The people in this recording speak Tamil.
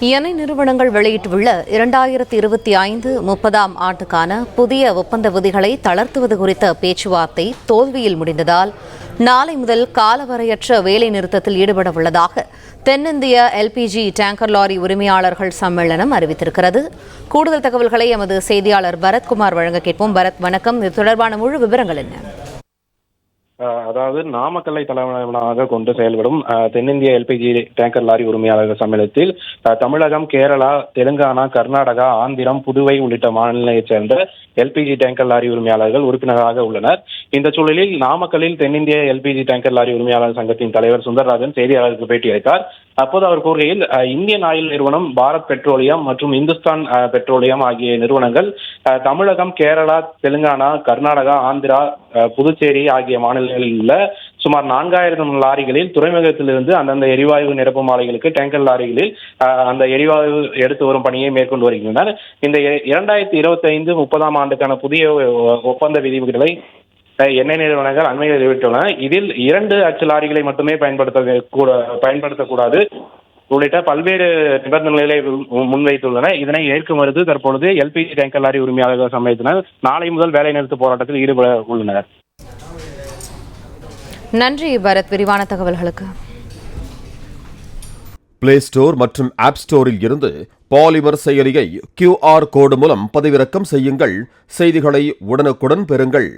எண்ணெய் நிறுவனங்கள் வெளியிட்டுள்ள 2025-30 ஆண்டுக்கான புதிய ஒப்பந்த விதிகளை தளர்த்துவது குறித்த பேச்சுவார்த்தை தோல்வியில் முடிந்ததால் நாளை முதல் காலவரையற்ற வேலை நிறுத்தத்தில் ஈடுபட உள்ளதாக தென்னிந்திய எல்பிஜி டேங்கர் லாரி உரிமையாளர்கள் சம்மேளனம் அறிவித்திருக்கிறது. கூடுதல் தகவல்களை எமது செய்தியாளர் பரத்குமார் வழங்க கேட்போம். பரத், வணக்கம். இது தொடர்பான முழு விவரங்கள் என்ன? அதாவது நாமக்கல்லை தலைமையாக கொண்டு செயல்படும் தென்னிந்திய எல்பிஜி டேங்கர் லாரி உரிமையாளர்கள் சம்மேளனத்தில் தமிழகம், கேரளா, தெலுங்கானா, கர்நாடகா, ஆந்திரம், புதுவை உள்ளிட்ட மாநிலங்களைச் சேர்ந்த எல்பிஜி டேங்கர் லாரி உரிமையாளர்கள் உறுப்பினராக உள்ளனர். இந்த சூழலில் நாமக்கல்லில் தென்னிந்திய எல்பிஜி டேங்கர் லாரி உரிமையாளர் சங்கத்தின் தலைவர் சுந்தரராஜன் செய்தியாளர்களுக்கு பேட்டியளித்தார். அப்போது அவர் கூறுகையில், இந்தியன் ஆயில் நிறுவனம், பாரத் பெட்ரோலியம் மற்றும் இந்துஸ்தான் பெட்ரோலியம் ஆகிய நிறுவனங்கள் தமிழகம், கேரளா, தெலுங்கானா, கர்நாடகா, ஆந்திரா, புதுச்சேரி ஆகிய மாநிலங்களில் உள்ள சுமார் 4000 லாரிகளில் துறைமுகத்திலிருந்து அந்தந்த எரிவாயு நிரப்பும் ஆலைகளுக்கு டேங்கர் லாரிகளில் அந்த எரிவாயு எடுத்து வரும் பணியை மேற்கொண்டு வருகின்றனர். இந்த 2025-30 ஆண்டுக்கான புதிய ஒப்பந்த விதிமுறைகளை எண்ணெய் நிறுவனங்கள் அண்மையில் வெளியிட்டுள்ளன. இதில் 2 அச்சு லாரிகளை மட்டுமே பயன்படுத்தக்கூடாது உள்ளிட்ட பல்வேறு நிபந்தனைகளை முன்வைத்துள்ளன. இதனை ஏற்க மறுத்து தற்பொழுது எல்பிஜி டேங்கர் லாரி உரிமையாளர்கள் சம்மேளனத்தினர் நாளை முதல் வேலைநிறுத்த போராட்டத்தில் ஈடுபட உள்ளனர். நன்றி பரத், விரிவான தகவல்களுக்கு. பிளே ஸ்டோர் மற்றும் ஆப் ஸ்டோரில் இருந்து பாலிமர் செயலியை QR கோடு மூலம் பதிவிறக்கம் செய்யுங்கள். செய்திகளை உடனுக்குடன் பெறுங்கள்.